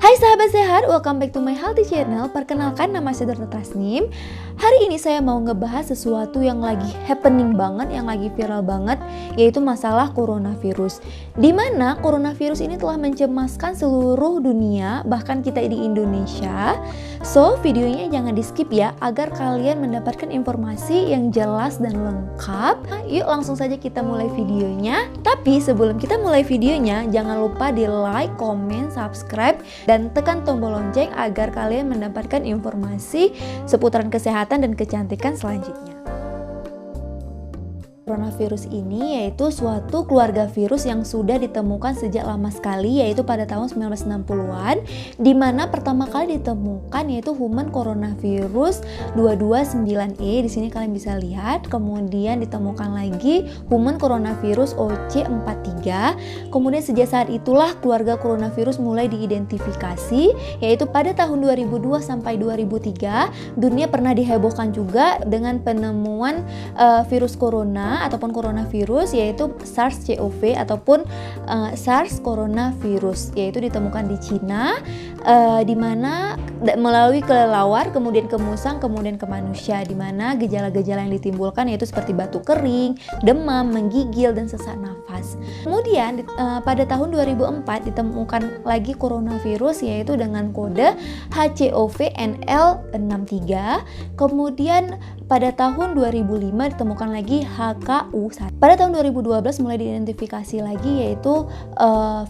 Hai sahabat sehat, welcome back to my healthy channel. Perkenalkan, nama saya Dr. Tasnim. Hari ini saya mau ngebahas sesuatu yang lagi happening banget, yang lagi viral banget, yaitu masalah coronavirus. Dimana coronavirus ini telah mencemaskan seluruh dunia, bahkan kita di Indonesia. So, videonya jangan di skip ya, agar kalian mendapatkan informasi yang jelas dan lengkap. Yuk langsung saja kita mulai videonya. Tapi sebelum kita mulai videonya, jangan lupa di like, comment, subscribe, dan tekan tombol lonceng agar kalian mendapatkan informasi seputaran kesehatan dan kecantikan selanjutnya. Coronavirus ini yaitu suatu keluarga virus yang sudah ditemukan sejak lama sekali, yaitu pada tahun 1960-an, di mana pertama kali ditemukan yaitu human coronavirus 229E. Di sini kalian bisa lihat. Kemudian ditemukan lagi human coronavirus OC43. Kemudian sejak saat itulah keluarga coronavirus mulai diidentifikasi, yaitu pada tahun 2002 sampai 2003 dunia pernah dihebohkan juga dengan penemuan virus corona ataupun coronavirus, yaitu SARS-CoV ataupun SARS coronavirus, yaitu ditemukan di Cina, di mana melalui kelelawar, kemudian ke musang, kemudian ke manusia, di mana gejala-gejala yang ditimbulkan yaitu seperti batuk kering, demam, menggigil, dan sesak nafas. Kemudian pada tahun 2004 ditemukan lagi coronavirus, yaitu dengan kode HCOV-NL63. Kemudian pada tahun 2005 ditemukan lagi HKU1. Pada tahun 2012 mulai diidentifikasi lagi yaitu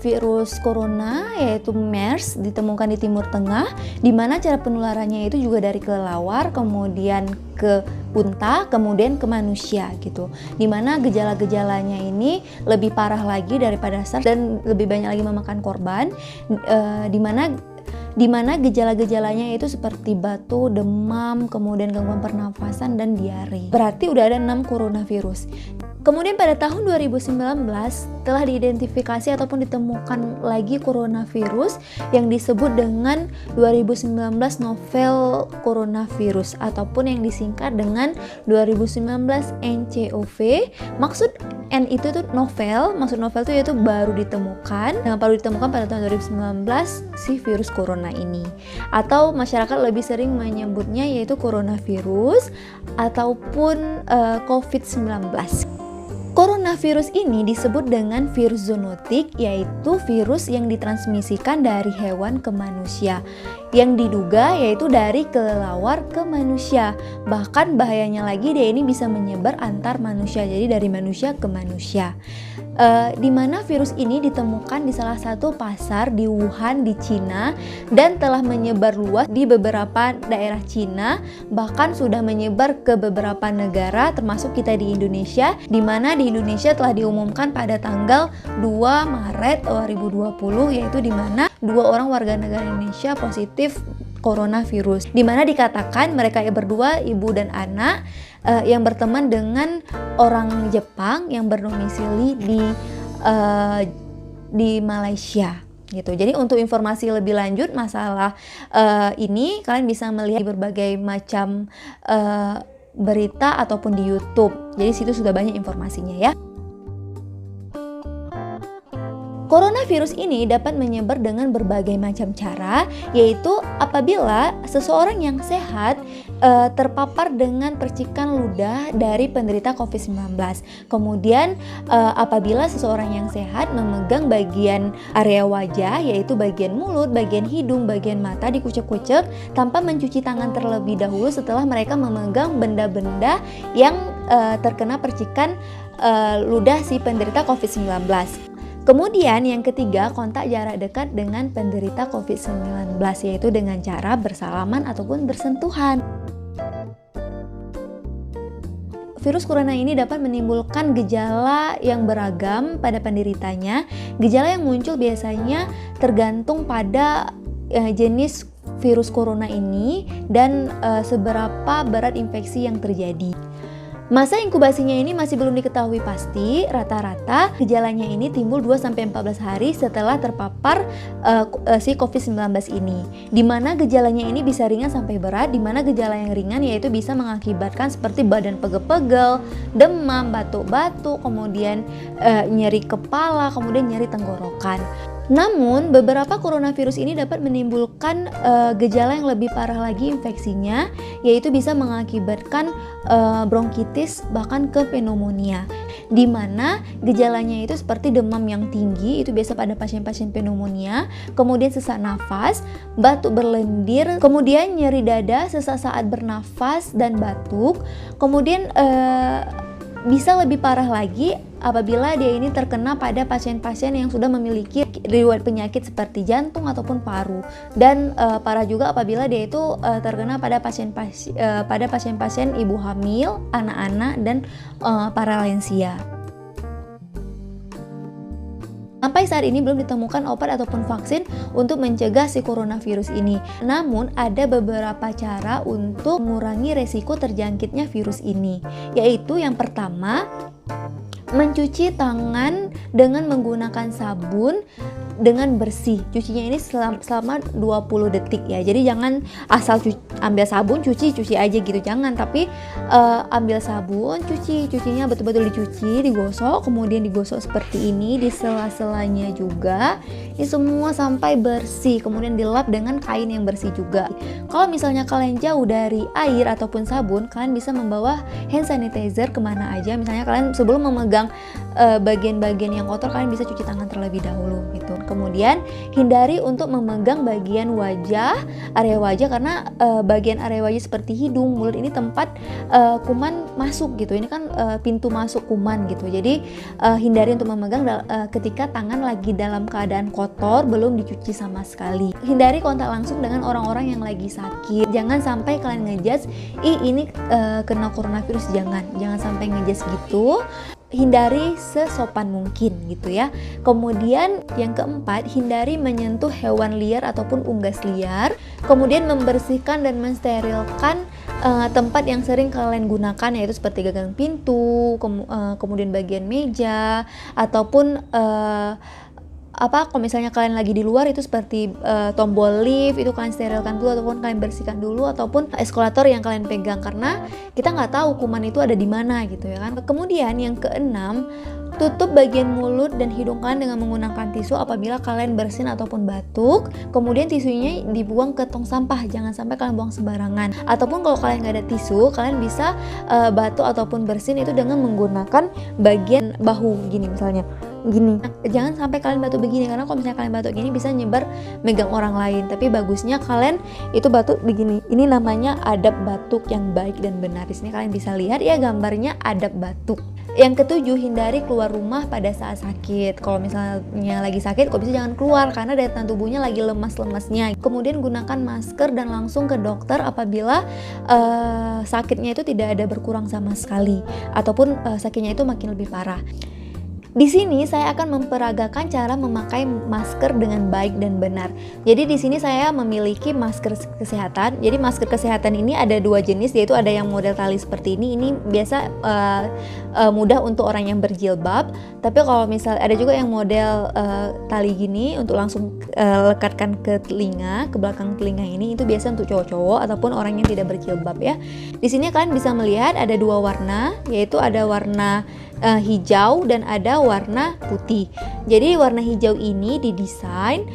virus corona, yaitu MERS, ditemukan di Timur Tengah, di mana cara penularannya itu juga dari kelelawar, kemudian ke unta, kemudian ke manusia gitu. Di mana gejala-gejalanya ini lebih parah lagi daripada SARS dan lebih banyak lagi memakan korban, di mana gejala-gejalanya itu seperti batuk, demam, kemudian gangguan pernafasan, dan diare. Berarti udah ada 6 coronavirus. Kemudian pada tahun 2019 telah diidentifikasi ataupun ditemukan lagi coronavirus yang disebut dengan 2019 novel coronavirus ataupun yang disingkat dengan 2019 nCoV. Maksud N itu tuh novel, maksud novel itu yaitu baru ditemukan. Nah, baru ditemukan pada tahun 2019 si virus corona ini. Atau masyarakat lebih sering menyebutnya yaitu coronavirus ataupun COVID-19. Coronavirus ini disebut dengan virus zoonotik, yaitu virus yang ditransmisikan dari hewan ke manusia, yang diduga yaitu dari kelelawar ke manusia. Bahkan bahayanya lagi, dia ini bisa menyebar antar manusia, jadi dari manusia ke manusia. Di mana virus ini ditemukan di salah satu pasar di Wuhan di Cina dan telah menyebar luas di beberapa daerah Cina, bahkan sudah menyebar ke beberapa negara termasuk kita di Indonesia, di mana di Indonesia telah diumumkan pada tanggal 2 Maret 2020, yaitu di mana 2 orang warga negara Indonesia positif coronavirus, di mana dikatakan mereka berdua, ibu dan anak, yang berteman dengan orang Jepang yang berdomisili di Malaysia gitu. Jadi untuk informasi lebih lanjut masalah ini, kalian bisa melihat di berbagai macam berita ataupun di YouTube. Jadi situ sudah banyak informasinya ya. Coronavirus ini dapat menyebar dengan berbagai macam cara, yaitu apabila seseorang yang sehat terpapar dengan percikan ludah dari penderita COVID-19. Kemudian apabila seseorang yang sehat memegang bagian area wajah, yaitu bagian mulut, bagian hidung, bagian mata, dikucek-kucek tanpa mencuci tangan terlebih dahulu setelah mereka memegang benda-benda yang terkena percikan ludah si penderita COVID-19. Kemudian yang ketiga, kontak jarak dekat dengan penderita COVID-19, yaitu dengan cara bersalaman ataupun bersentuhan. Virus corona ini dapat menimbulkan gejala yang beragam pada penderitanya. Gejala yang muncul biasanya tergantung pada jenis virus corona ini dan seberapa berat infeksi yang terjadi. Masa inkubasinya ini masih belum diketahui pasti. Rata-rata gejalanya ini timbul 2-14 hari setelah terpapar si COVID-19 ini. Di mana gejalanya ini bisa ringan sampai berat, di mana gejala yang ringan yaitu bisa mengakibatkan seperti badan pegel-pegel, demam, batuk-batuk, kemudian nyeri kepala, kemudian nyeri tenggorokan. Namun, beberapa coronavirus ini dapat menimbulkan gejala yang lebih parah lagi infeksinya, yaitu bisa mengakibatkan bronkitis bahkan ke pneumonia. Di mana gejalanya itu seperti demam yang tinggi, itu biasa pada pasien-pasien pneumonia, kemudian sesak nafas, batuk berlendir, kemudian nyeri dada, sesak saat bernafas dan batuk, kemudian bisa lebih parah lagi apabila dia ini terkena pada pasien-pasien yang sudah memiliki riwayat penyakit seperti jantung ataupun paru, dan parah juga apabila dia itu terkena pada pasien-pasien ibu hamil, anak-anak, dan para lansia. Sampai saat ini belum ditemukan obat ataupun vaksin untuk mencegah si coronavirus ini. Namun ada beberapa cara untuk mengurangi resiko terjangkitnya virus ini, yaitu yang pertama, mencuci tangan dengan menggunakan sabun dengan bersih. Cucinya ini selama 20 detik ya. Jadi jangan asal ambil sabun cuci aja gitu, jangan. Tapi ambil sabun, cucinya betul-betul dicuci, digosok, kemudian digosok seperti ini di sela-selanya juga. Ini semua sampai bersih, kemudian dilap dengan kain yang bersih juga. Kalau misalnya kalian jauh dari air ataupun sabun, kalian bisa membawa hand sanitizer kemana aja. Misalnya kalian sebelum memegang bagian-bagian yang kotor, kalian bisa cuci tangan terlebih dahulu gitu. Kemudian hindari untuk memegang bagian area wajah, karena bagian area wajah seperti hidung, mulut ini tempat kuman masuk gitu. Ini kan pintu masuk kuman gitu. Jadi hindari untuk memegang ketika tangan lagi dalam keadaan kotor, belum dicuci sama sekali. Hindari kontak langsung dengan orang-orang yang lagi sakit. Jangan sampai kalian ngejudge, ini kena coronavirus, jangan sampai ngejudge gitu. Hindari sesopan mungkin gitu ya. Kemudian yang keempat, hindari menyentuh hewan liar ataupun unggas liar. Kemudian membersihkan dan mensterilkan tempat yang sering kalian gunakan, yaitu seperti gagang pintu, kemudian bagian meja, ataupun kalau misalnya kalian lagi di luar itu seperti tombol lift, itu kalian sterilkan dulu ataupun kalian bersihkan dulu, ataupun eskalator yang kalian pegang, karena kita nggak tahu kuman itu ada di mana gitu ya kan. Kemudian yang keenam, tutup bagian mulut dan hidung kalian dengan menggunakan tisu apabila kalian bersin ataupun batuk. Kemudian tisunya dibuang ke tong sampah, jangan sampai kalian buang sembarangan. Ataupun kalau kalian nggak ada tisu, kalian bisa batuk ataupun bersin itu dengan menggunakan bagian bahu gini misalnya. Gini, jangan sampai kalian batuk begini, karena kalau misalnya kalian batuk gini bisa nyebar megang orang lain. Tapi bagusnya kalian itu batuk begini. Ini namanya adab batuk yang baik dan benar. Di sini kalian bisa lihat ya gambarnya adab batuk. Yang ketujuh, hindari keluar rumah pada saat sakit. Kalau misalnya lagi sakit, kok bisa jangan keluar karena daya tahan tubuhnya lagi lemas-lemasnya. Kemudian gunakan masker dan langsung ke dokter apabila sakitnya itu tidak ada berkurang sama sekali, ataupun sakitnya itu makin lebih parah. Di sini saya akan memperagakan cara memakai masker dengan baik dan benar. Jadi di sini saya memiliki masker kesehatan. Jadi masker kesehatan ini ada dua jenis, yaitu ada yang model tali seperti ini. Ini biasa mudah untuk orang yang berjilbab. Tapi kalau misal ada juga yang model tali gini untuk langsung lekatkan ke telinga, ke belakang telinga ini. Itu biasa untuk cowok-cowok ataupun orang yang tidak berjilbab ya. Di sini kalian bisa melihat ada dua warna, yaitu ada warna hijau dan ada warna putih. Jadi warna hijau ini didesain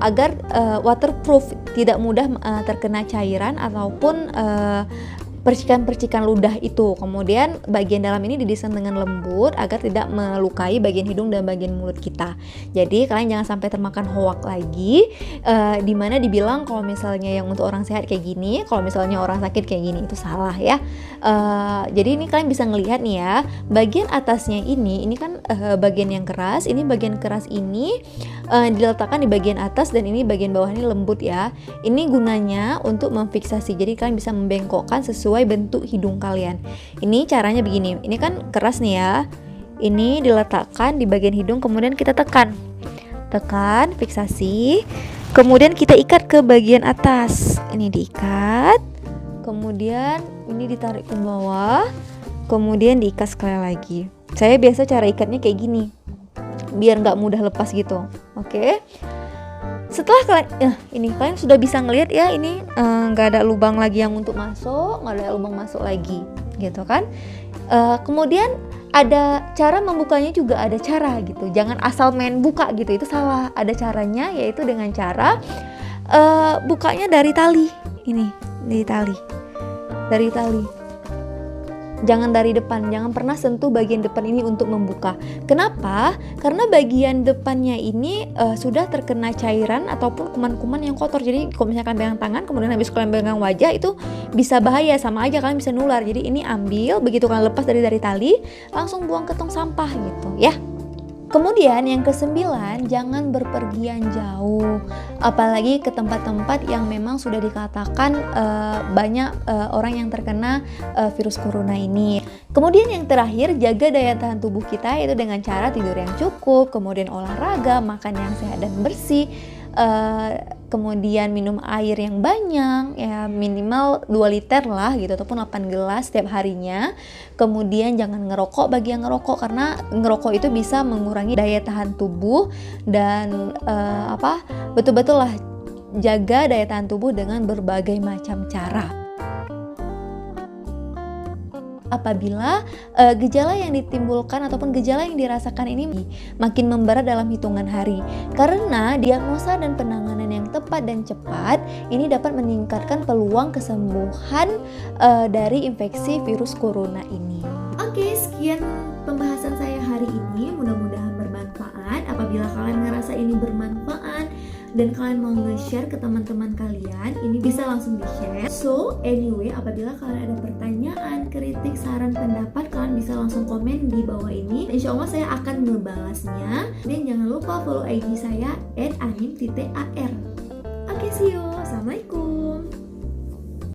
agar waterproof, tidak mudah terkena cairan ataupun percikan-percikan ludah itu. Kemudian bagian dalam ini didesain dengan lembut agar tidak melukai bagian hidung dan bagian mulut kita. Jadi kalian jangan sampai termakan hoak lagi, dimana dibilang kalau misalnya yang untuk orang sehat kayak gini, kalau misalnya orang sakit kayak gini, itu salah ya. Jadi ini kalian bisa ngelihat nih ya, bagian atasnya ini kan bagian yang keras, ini bagian keras ini diletakkan di bagian atas, dan ini bagian bawah ini lembut ya. Ini gunanya untuk memfiksasi, jadi kalian bisa membengkokkan sesuai bentuk hidung kalian. Ini caranya begini, ini kan keras nih ya, ini diletakkan di bagian hidung, kemudian kita tekan, fiksasi, kemudian kita ikat ke bagian atas, ini diikat, kemudian ini ditarik ke bawah, kemudian diikat sekali lagi. Saya biasa cara ikatnya kayak gini, biar nggak mudah lepas gitu. Oke. Setelah kalian sudah bisa ngelihat ya, ini nggak ada lubang lagi yang untuk masuk, nggak ada lubang masuk lagi gitu kan. Kemudian ada cara membukanya juga ada cara gitu, jangan asal main buka gitu, itu salah. Ada caranya, yaitu dengan cara bukanya dari tali. Ini, dari tali. Jangan dari depan, jangan pernah sentuh bagian depan ini untuk membuka. Kenapa? Karena bagian depannya ini sudah terkena cairan ataupun kuman-kuman yang kotor. Jadi kalau misalkan pegang tangan, kemudian habis kalian pegang wajah, itu bisa bahaya, sama aja kalian bisa nular. Jadi ini ambil, begitu kalian lepas dari tali, langsung buang ke tong sampah gitu ya. Kemudian yang ke-9, jangan berpergian jauh, apalagi ke tempat-tempat yang memang sudah dikatakan banyak orang yang terkena virus corona ini. Kemudian yang terakhir, jaga daya tahan tubuh kita, yaitu dengan cara tidur yang cukup, kemudian olahraga, makan yang sehat dan bersih, kemudian minum air yang banyak, ya minimal 2 liter lah gitu, ataupun 8 gelas setiap harinya. Kemudian jangan ngerokok bagi yang ngerokok, karena ngerokok itu bisa mengurangi daya tahan tubuh. Dan betul-betul lah jaga daya tahan tubuh dengan berbagai macam cara. Apabila gejala yang ditimbulkan ataupun gejala yang dirasakan ini makin memberat dalam hitungan hari, karena diagnosa dan penanganan yang tepat dan cepat ini dapat meningkatkan peluang kesembuhan dari infeksi virus corona ini. Oke, sekian pembahasan saya hari ini, mudah-mudahan bermanfaat. Apabila kalian ngerasa ini bermanfaat dan kalian mau nge-share ke teman-teman kalian, ini bisa langsung di-share. So, anyway, apabila kalian ada pertanyaan, kritik, saran, pendapat, kalian bisa langsung komen di bawah ini. Insya Allah saya akan ngebalasnya. Dan jangan lupa follow IG saya @anim_ar. Oke, see you!